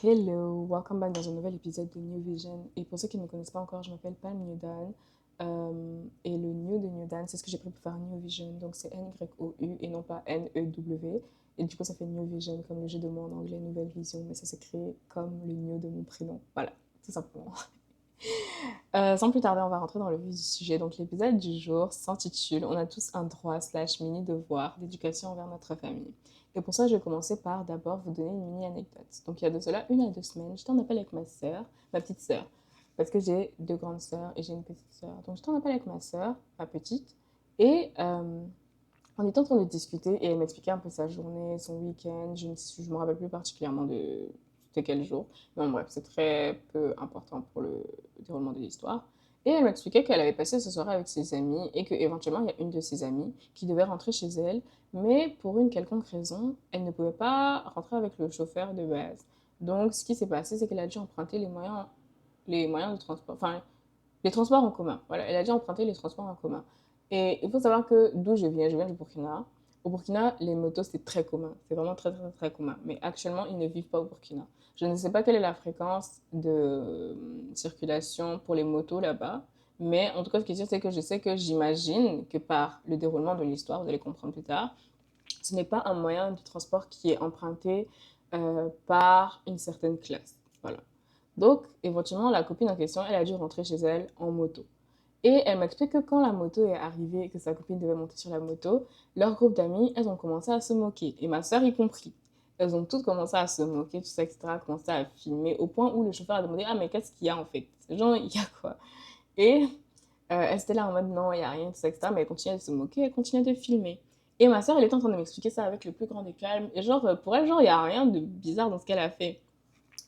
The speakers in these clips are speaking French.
Hello, welcome back dans un nouvel épisode de New Vision. Et pour ceux qui ne me connaissent pas encore, je m'appelle Pam Newdan. Et le New de Newdan, c'est ce que j'ai pris pour faire New Vision. Donc c'est N-Y-O-U et non pas N-E-W. Et du coup, ça fait New Vision, comme le jeu de mots en anglais, Nouvelle Vision. Mais ça s'écrit comme le New de mon prénom. Voilà, tout simplement. Sans plus tarder, on va rentrer dans le vif du sujet. Donc l'épisode du jour s'intitule On a tous un droit slash mini devoir d'éducation envers notre famille. Et pour ça, je vais commencer par d'abord vous donner une mini anecdote. Donc il y a de cela 1 à 2 semaines, j'étais en appel avec ma sœur, ma petite sœur, parce que j'ai 2 grandes sœurs et j'ai une petite sœur. Donc j'étais en appel avec ma sœur, ma petite, et on était en train de discuter et elle m'expliquait un peu sa journée, son week-end. Je me rappelle plus particulièrement de quel jour. Mais bon, bref, c'est très peu important pour le déroulement de l'histoire. Et elle m'expliquait qu'elle avait passé ce soir avec ses amis et qu'éventuellement, il y a une de ses amies qui devait rentrer chez elle, mais pour une quelconque raison, elle ne pouvait pas rentrer avec le chauffeur de base. Donc, ce qui s'est passé, c'est qu'elle a dû emprunter les moyens de transport, enfin, les transports en commun. Voilà, elle a dû emprunter les transports en commun. Et il faut savoir que d'où je viens du Burkina. Au Burkina, les motos, c'est très commun. C'est vraiment très, très, très commun. Mais actuellement, ils ne vivent pas au Burkina. Je ne sais pas quelle est la fréquence de circulation pour les motos là-bas. Mais en tout cas, ce qui est sûr, c'est que je sais que j'imagine que par le déroulement de l'histoire, vous allez comprendre plus tard, ce n'est pas un moyen de transport qui est emprunté par une certaine classe. Voilà. Donc, éventuellement, la copine en question, elle a dû rentrer chez elle en moto. Et elle m'explique que quand la moto est arrivée et que sa copine devait monter sur la moto, leur groupe d'amis, elles ont commencé à se moquer. Et ma soeur y compris. Elles ont toutes commencé à se moquer, tout ça, etc., commencé à filmer, au point où le chauffeur a demandé « Ah, mais qu'est-ce qu'il y a en fait ?» Genre, il y a quoi? Et elle était là en mode non, il n'y a rien, tout ça, etc. Mais elle continuait de se moquer, elle continuait de filmer. Et ma soeur, elle était en train de m'expliquer ça avec le plus grand des calmes. Et genre, pour elle, genre, il n'y a rien de bizarre dans ce qu'elle a fait.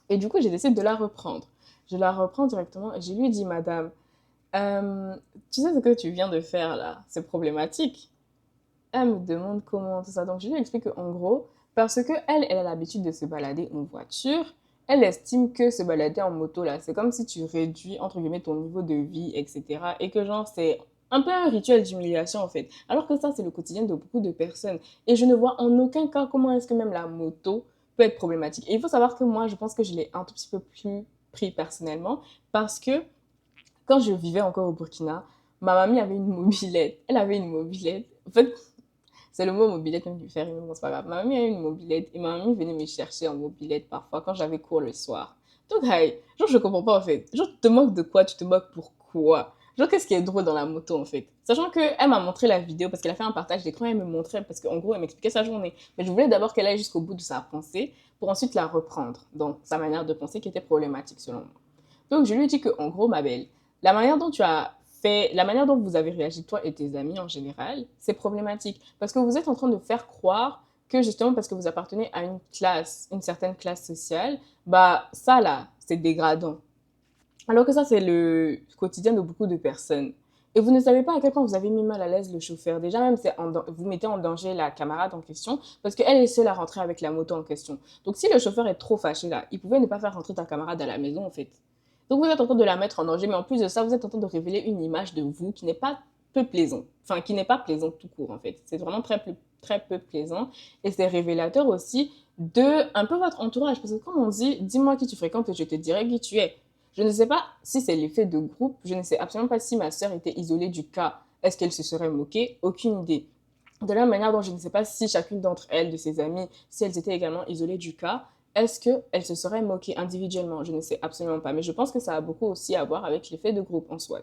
Et du coup, j'ai décidé de la reprendre. Je la reprends directement et je lui dis, Madame, euh, tu sais ce que tu viens de faire là, c'est problématique. Elle me demande comment tout ça. Donc je lui explique qu'en gros, parce que elle a l'habitude de se balader en voiture, elle estime que se balader en moto là, c'est comme si tu réduis entre guillemets ton niveau de vie, etc. Et que genre c'est un peu un rituel d'humiliation en fait. Alors que ça c'est le quotidien de beaucoup de personnes. Et je ne vois en aucun cas comment est-ce que même la moto peut être problématique. Et il faut savoir que moi je pense que je l'ai un tout petit peu plus pris personnellement parce que quand je vivais encore au Burkina, ma mamie avait une mobilette. Elle avait une mobilette. En fait, c'est le mot mobilette même qui me fait rire, mais bon, c'est pas grave. Ma mamie avait une mobilette et ma mamie venait me chercher en mobilette parfois quand j'avais cours le soir. Donc, hey, genre, je comprends pas en fait. Genre, tu te moques de quoi? Tu te moques pourquoi? Genre, qu'est-ce qui est drôle dans la moto en fait? Sachant qu'elle m'a montré la vidéo parce qu'elle a fait un partage d'écran, elle me montrait parce qu'en gros, elle m'expliquait sa journée. Mais je voulais d'abord qu'elle aille jusqu'au bout de sa pensée pour ensuite la reprendre dans sa manière de penser qui était problématique selon moi. Donc, je lui ai dit que, en gros, ma belle, la manière dont tu as fait, la manière dont vous avez réagi, toi et tes amis en général, c'est problématique. Parce que vous êtes en train de faire croire que justement parce que vous appartenez à une classe, une certaine classe sociale, bah ça là, c'est dégradant. Alors que ça, c'est le quotidien de beaucoup de personnes. Et vous ne savez pas à quel point vous avez mis mal à l'aise le chauffeur. Déjà même, vous mettez en danger la camarade en question parce qu'elle est seule à rentrer avec la moto en question. Donc si le chauffeur est trop fâché là, il pouvait ne pas faire rentrer ta camarade à la maison en fait. Donc vous êtes en train de la mettre en danger, mais en plus de ça, vous êtes en train de révéler une image de vous qui n'est pas peu plaisante. Enfin, qui n'est pas plaisante tout court en fait. C'est vraiment très peu plaisant. Et c'est révélateur aussi de un peu votre entourage. Parce que comme on dit, dis-moi qui tu fréquentes et je te dirai qui tu es. Je ne sais pas si c'est l'effet de groupe. Je ne sais absolument pas si ma sœur était isolée du cas. Est-ce qu'elle se serait moquée? Aucune idée. De la même manière dont je ne sais pas si chacune d'entre elles, de ses amies, si elles étaient également isolées du cas, est-ce qu'elles se seraient moquées individuellement? Je ne sais absolument pas. Mais je pense que ça a beaucoup aussi à voir avec l'effet de groupe en soi.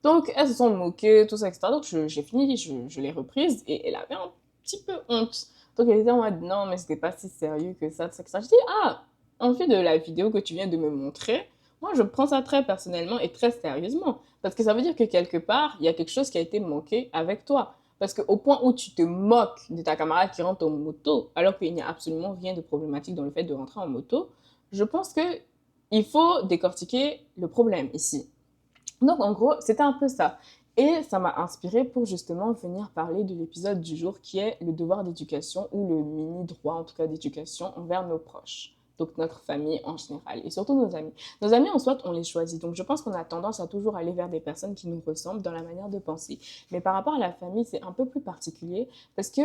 Donc, elles se sont moquées, tout ça, etc. Donc, j'ai fini, je l'ai reprise et elle avait un petit peu honte. Donc, elle était en mode non, mais c'était pas si sérieux que ça, tout ça, etc. Je dis, ah, en fait de la vidéo que tu viens de me montrer, moi, je prends ça très personnellement et très sérieusement. Parce que ça veut dire que quelque part, il y a quelque chose qui a été manqué avec toi. Parce qu'au point où tu te moques de ta camarade qui rentre en moto, alors qu'il n'y a absolument rien de problématique dans le fait de rentrer en moto, je pense que il faut décortiquer le problème ici. Donc, en gros, c'était un peu ça. Et ça m'a inspiré pour justement venir parler de l'épisode du jour qui est le devoir d'éducation ou le mini droit, en tout cas, d'éducation envers nos proches. Donc, notre famille en général et surtout nos amis. Nos amis, en soi, on les choisit. Donc, je pense qu'on a tendance à toujours aller vers des personnes qui nous ressemblent dans la manière de penser. Mais par rapport à la famille, c'est un peu plus particulier parce que,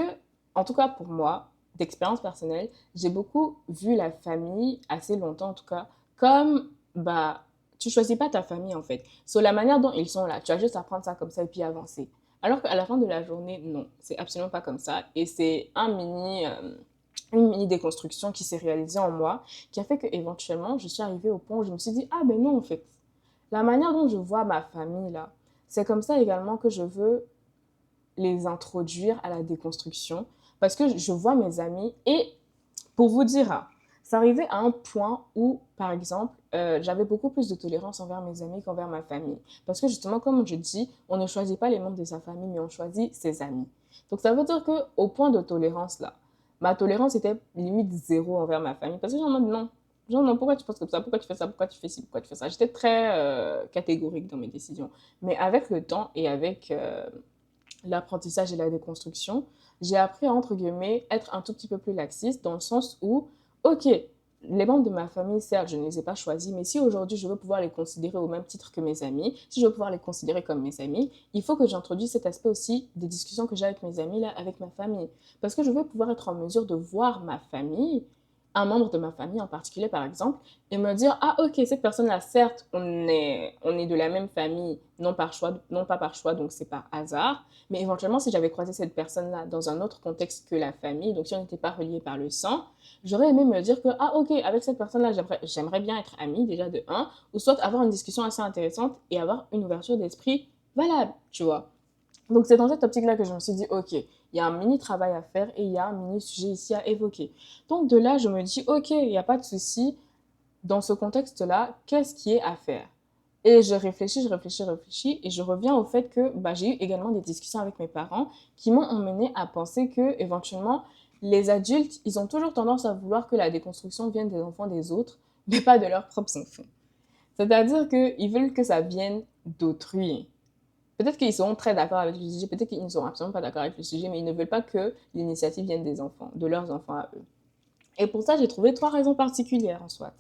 en tout cas pour moi, d'expérience personnelle, j'ai beaucoup vu la famille, assez longtemps en tout cas, comme, bah, tu choisis pas ta famille en fait. Sur la manière dont ils sont là, tu as juste à prendre ça comme ça et puis avancer. Alors qu'à la fin de la journée, non, c'est absolument pas comme ça. Et c'est une mini déconstruction qui s'est réalisée en moi, qui a fait que éventuellement, je suis arrivée au point où je me suis dit, ah ben non, en fait, la manière dont je vois ma famille là, c'est comme ça également que je veux les introduire à la déconstruction, parce que je vois mes amis et pour vous dire, hein, c'est arrivé à un point où, par exemple, j'avais beaucoup plus de tolérance envers mes amis qu'envers ma famille. Parce que justement, comme je dis, on ne choisit pas les membres de sa famille, mais on choisit ses amis. Donc ça veut dire qu'au point de tolérance là, ma tolérance était limite zéro envers ma famille. Parce que j'en mode non. Genre non, pourquoi tu penses comme ça? Pourquoi tu fais ça? Pourquoi tu fais ci? Pourquoi tu fais ça? J'étais très catégorique dans mes décisions. Mais avec le temps et avec l'apprentissage et la déconstruction, j'ai appris à, entre guillemets, être un tout petit peu plus laxiste dans le sens où, ok, les membres de ma famille, certes, je ne les ai pas choisis, mais si aujourd'hui je veux pouvoir les considérer au même titre que mes amis, si je veux pouvoir les considérer comme mes amis, il faut que j'introduise cet aspect aussi des discussions que j'ai avec mes amis, là, avec ma famille. Parce que je veux pouvoir être en mesure de voir ma famille, un membre de ma famille en particulier, par exemple, et me dire, ah ok, cette personne-là, certes, on est de la même famille, non, par choix, non pas par choix, donc c'est par hasard, mais éventuellement, si j'avais croisé cette personne-là dans un autre contexte que la famille, donc si on n'était pas reliés par le sang, j'aurais aimé me dire que, ah ok, avec cette personne-là, j'aimerais bien être amie déjà de un, ou soit avoir une discussion assez intéressante et avoir une ouverture d'esprit valable, tu vois. Donc c'est dans cette optique-là que je me suis dit, ok, il y a un mini travail à faire et il y a un mini sujet ici à évoquer. Donc de là, je me dis, ok, il n'y a pas de souci, dans ce contexte-là, qu'est-ce qui est à faire? Et je réfléchis, et je reviens au fait que bah, j'ai eu également des discussions avec mes parents qui m'ont emmené à penser que, éventuellement, les adultes, ils ont toujours tendance à vouloir que la déconstruction vienne des enfants des autres, mais pas de leurs propres enfants. C'est-à-dire qu'ils veulent que ça vienne d'autrui. Peut-être qu'ils seront très d'accord avec le sujet, peut-être qu'ils ne seront absolument pas d'accord avec le sujet, mais ils ne veulent pas que l'initiative vienne des enfants, de leurs enfants à eux. Et pour ça, j'ai trouvé trois raisons particulières en soit.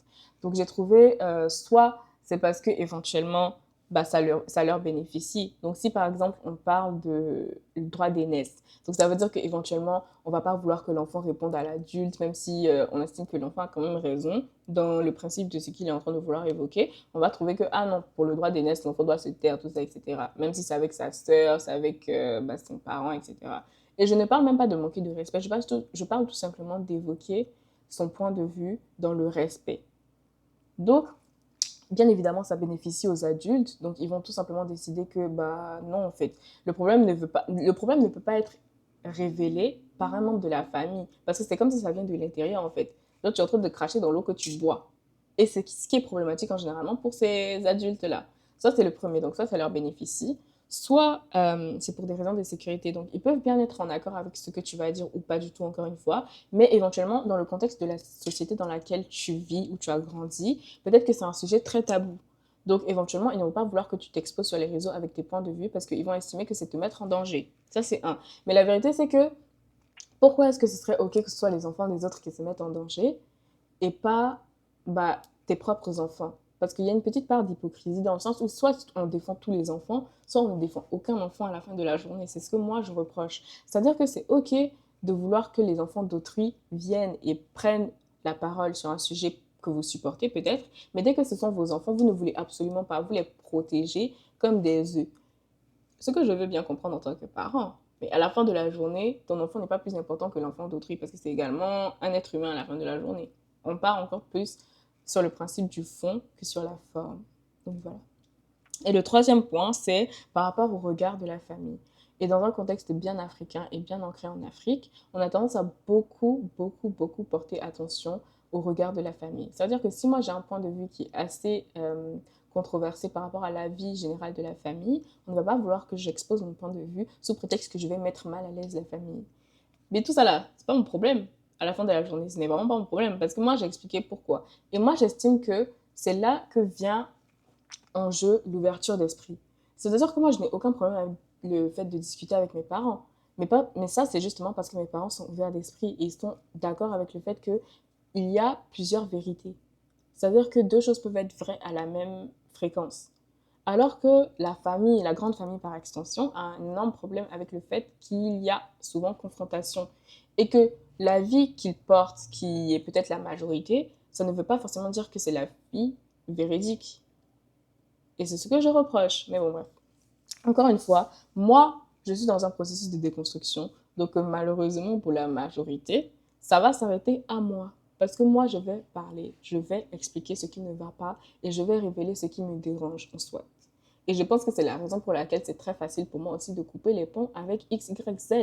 Donc j'ai trouvé soit c'est parce que éventuellement bah, ça leur bénéficie. Donc si par exemple on parle de droit d'aînesse, donc ça veut dire qu'éventuellement on va pas vouloir que l'enfant réponde à l'adulte, même si on estime que l'enfant a quand même raison dans le principe de ce qu'il est en train de vouloir évoquer. On va trouver que ah non, pour le droit d'aînesse, l'enfant doit se taire, tout ça, etc. Même si c'est avec sa sœur, c'est avec bah, son parent, etc. Et je ne parle même pas de manquer de respect, je parle tout simplement d'évoquer son point de vue dans le respect. Donc, bien évidemment, ça bénéficie aux adultes, donc ils vont tout simplement décider que, bah non, en fait, le problème ne peut pas être révélé par un membre de la famille, parce que c'est comme si ça vient de l'intérieur, en fait. Donc, tu es en train de cracher dans l'eau que tu bois. Et c'est ce qui est problématique en généralement pour ces adultes-là. Ça, c'est le premier, donc ça leur bénéficie. Soit c'est pour des raisons de sécurité, donc ils peuvent bien être en accord avec ce que tu vas dire ou pas du tout, encore une fois, mais éventuellement, dans le contexte de la société dans laquelle tu vis ou tu as grandi, peut-être que c'est un sujet très tabou. Donc, éventuellement, ils ne vont pas vouloir que tu t'exposes sur les réseaux avec tes points de vue parce qu'ils vont estimer que c'est te mettre en danger. Ça, c'est un. Mais la vérité, c'est que pourquoi est-ce que ce serait OK que ce soit les enfants des autres qui se mettent en danger et pas bah, tes propres enfants? Parce qu'il y a une petite part d'hypocrisie dans le sens où soit on défend tous les enfants, soit on ne défend aucun enfant à la fin de la journée. C'est ce que moi je reproche. C'est-à-dire que c'est OK de vouloir que les enfants d'autrui viennent et prennent la parole sur un sujet que vous supportez peut-être, mais dès que ce sont vos enfants, vous ne voulez absolument pas, vous les protéger comme des œufs. Ce que je veux bien comprendre en tant que parent. Mais à la fin de la journée, ton enfant n'est pas plus important que l'enfant d'autrui parce que c'est également un être humain à la fin de la journée. On part encore plus sur le principe du fond que sur la forme. Donc voilà. Et le troisième point, c'est par rapport au regard de la famille. Et dans un contexte bien africain et bien ancré en Afrique, on a tendance à beaucoup, beaucoup, beaucoup porter attention au regard de la famille. C'est-à-dire que si moi j'ai un point de vue qui est assez controversé par rapport à la vie générale de la famille, on ne va pas vouloir que j'expose mon point de vue sous prétexte que je vais mettre mal à l'aise la famille. Mais tout ça là, c'est pas mon problème. À la fin de la journée, ce n'est vraiment pas mon problème parce que moi j'ai expliqué pourquoi. Et moi j'estime que c'est là que vient en jeu l'ouverture d'esprit. C'est-à-dire que moi, je n'ai aucun problème avec le fait de discuter avec mes parents. Mais ça, c'est justement parce que mes parents sont ouverts d'esprit et ils sont d'accord avec le fait qu'il y a plusieurs vérités. C'est-à-dire que deux choses peuvent être vraies à la même fréquence. Alors que la famille, la grande famille par extension, a un énorme problème avec le fait qu'il y a souvent confrontation. Et que la vie qu'ils portent, qui est peut-être la majorité, ça ne veut pas forcément dire que c'est la vie véridique. Et c'est ce que je reproche. Mais bon, bref. Encore une fois, moi, je suis dans un processus de déconstruction. Donc, malheureusement, pour la majorité, ça va s'arrêter à moi. Parce que moi, je vais parler, je vais expliquer ce qui ne va pas et je vais révéler ce qui me dérange en soi. Et je pense que c'est la raison pour laquelle c'est très facile pour moi aussi de couper les ponts avec X, Y, Z.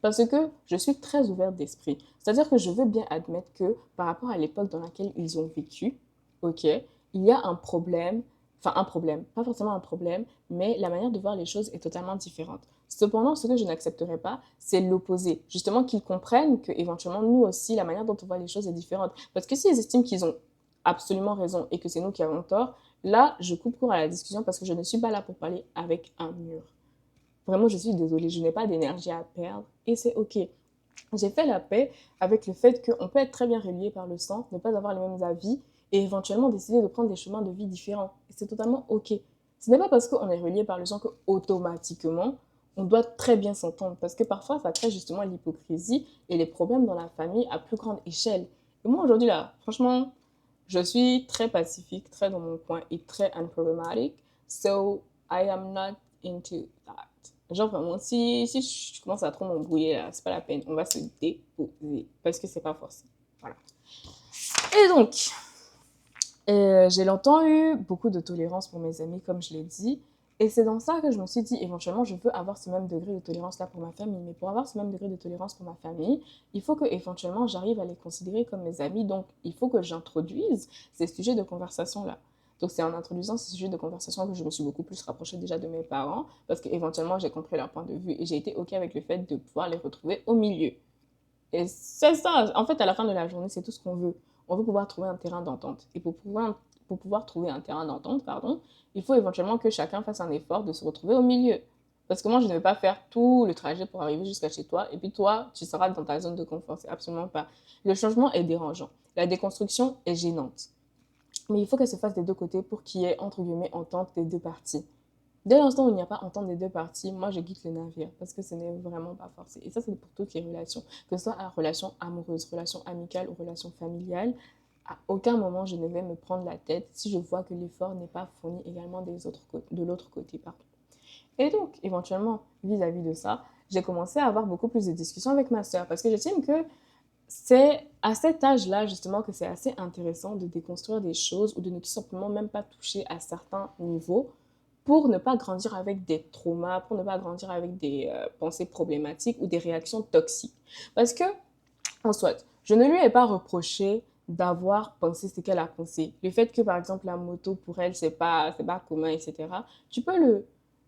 Parce que je suis très ouverte d'esprit. C'est-à-dire que je veux bien admettre que par rapport à l'époque dans laquelle ils ont vécu, ok, il y a un problème, enfin un problème, pas forcément un problème, mais la manière de voir les choses est totalement différente. Cependant, ce que je n'accepterai pas, c'est l'opposé. Justement, qu'ils comprennent que éventuellement nous aussi, la manière dont on voit les choses est différente. Parce que s'ils estiment qu'ils ont absolument raison et que c'est nous qui avons tort, là, je coupe court à la discussion parce que je ne suis pas là pour parler avec un mur. Vraiment, je suis désolée, je n'ai pas d'énergie à perdre et c'est ok. J'ai fait la paix avec le fait qu'on peut être très bien relié par le sang, ne pas avoir les mêmes avis et éventuellement décider de prendre des chemins de vie différents. Et c'est totalement ok. Ce n'est pas parce qu'on est relié par le sang qu'automatiquement, on doit très bien s'entendre. Parce que parfois, ça crée justement l'hypocrisie et les problèmes dans la famille à plus grande échelle. Et moi, aujourd'hui, là, franchement, je suis très pacifique, très dans mon coin et très unproblematic. So, I am not into that. Genre vraiment, si je commence à trop m'embrouiller, là, c'est pas la peine. On va se déposer parce que c'est pas forcément. Voilà. Et donc, j'ai longtemps eu beaucoup de tolérance pour mes amis, comme je l'ai dit. Et c'est dans ça que je me suis dit, éventuellement, je veux avoir ce même degré de tolérance-là pour ma famille. Mais pour avoir ce même degré de tolérance pour ma famille, il faut que éventuellement j'arrive à les considérer comme mes amis. Donc, il faut que j'introduise ces sujets de conversation-là. Donc, c'est en introduisant ces sujets de conversation que je me suis beaucoup plus rapprochée déjà de mes parents, parce qu'éventuellement, j'ai compris leur point de vue et j'ai été OK avec le fait de pouvoir les retrouver au milieu. Et c'est ça, en fait, à la fin de la journée, c'est tout ce qu'on veut. On veut pouvoir trouver un terrain d'entente. Et pour pouvoir trouver un terrain d'entente, pardon, il faut éventuellement que chacun fasse un effort de se retrouver au milieu. Parce que moi, je ne vais pas faire tout le trajet pour arriver jusqu'à chez toi, et puis toi, tu seras dans ta zone de confort. C'est absolument pas. Le changement est dérangeant. La déconstruction est gênante. Mais il faut qu'elle se fasse des deux côtés pour qu'il y ait, entre guillemets, entente des deux parties. Dès l'instant où il n'y a pas entente des deux parties, moi je quitte le navire parce que ce n'est vraiment pas forcé. Et ça, c'est pour toutes les relations, que ce soit à relation amoureuse, relation amicale ou relation familiale. À aucun moment je ne vais me prendre la tête si je vois que l'effort n'est pas fourni également de l'autre côté. Pardon. Et donc, éventuellement, vis-à-vis de ça, j'ai commencé à avoir beaucoup plus de discussions avec ma sœur parce que j'estime que c'est à cet âge-là, justement, que c'est assez intéressant de déconstruire des choses ou de ne tout simplement même pas toucher à certains niveaux pour ne pas grandir avec des traumas, pour ne pas grandir avec des pensées problématiques ou des réactions toxiques. Parce que, en soit, je ne lui ai pas reproché d'avoir pensé ce qu'elle a pensé. Le fait que, par exemple, la moto, pour elle, c'est pas commun, etc. Tu peux le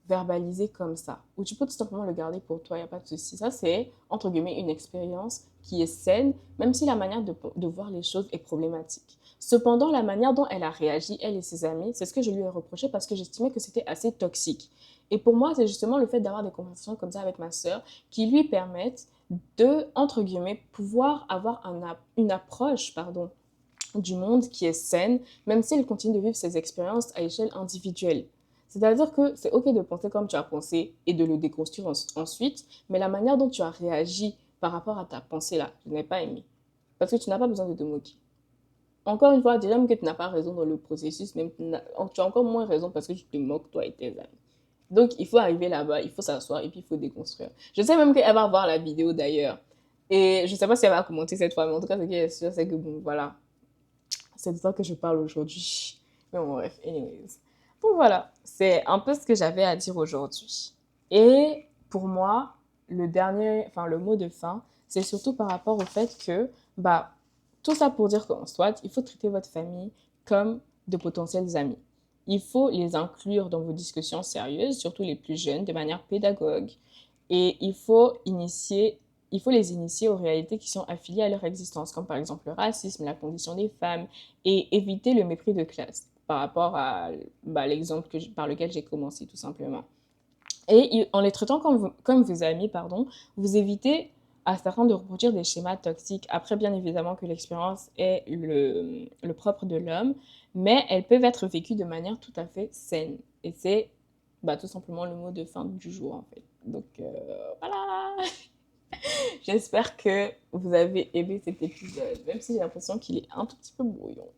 verbaliser comme ça. Ou tu peux tout simplement le garder pour toi, il n'y a pas de souci. Ça, c'est, entre guillemets, une expérience qui est saine, même si la manière de voir les choses est problématique. Cependant, la manière dont elle a réagi, elle et ses amis, c'est ce que je lui ai reproché parce que j'estimais que c'était assez toxique. Et pour moi, c'est justement le fait d'avoir des conversations comme ça avec ma sœur qui lui permettent de, entre guillemets, pouvoir avoir une approche, pardon, du monde qui est saine, même si elle continue de vivre ses expériences à échelle individuelle. C'est-à-dire que c'est ok de penser comme tu as pensé et de le déconstruire ensuite, mais la manière dont tu as réagi par rapport à ta pensée-là, je n'ai pas aimé. Parce que tu n'as pas besoin de te moquer. Encore une fois, déjà même que tu n'as pas raison dans le processus, même tu as encore moins raison parce que tu te moques toi et tes amis. Donc, il faut arriver là-bas, il faut s'asseoir et puis il faut déconstruire. Je sais même qu'elle va voir la vidéo d'ailleurs. Et je ne sais pas si elle va commenter cette fois, mais en tout cas, ce qui est sûr, c'est que bon, voilà, c'est de ça que je parle aujourd'hui. Mais bon, bref, anyways. Donc voilà, c'est un peu ce que j'avais à dire aujourd'hui. Et pour moi, le mot de fin, c'est surtout par rapport au fait que, bah, tout ça pour dire qu'en soit, il faut traiter votre famille comme de potentiels amis. Il faut les inclure dans vos discussions sérieuses, surtout les plus jeunes, de manière pédagogue. Et il faut les initier aux réalités qui sont affiliées à leur existence, comme par exemple le racisme, la condition des femmes, et éviter le mépris de classe par rapport à l'exemple par lequel j'ai commencé tout simplement. Et en les traitant comme vos amis, pardon, vous évitez à certains de reproduire des schémas toxiques. Après, bien évidemment que l'expérience est le propre de l'homme, mais elles peuvent être vécues de manière tout à fait saine. Et c'est tout simplement le mot de fin du jour, en fait. Donc, voilà. J'espère que vous avez aimé cet épisode, même si j'ai l'impression qu'il est un tout petit peu brouillon.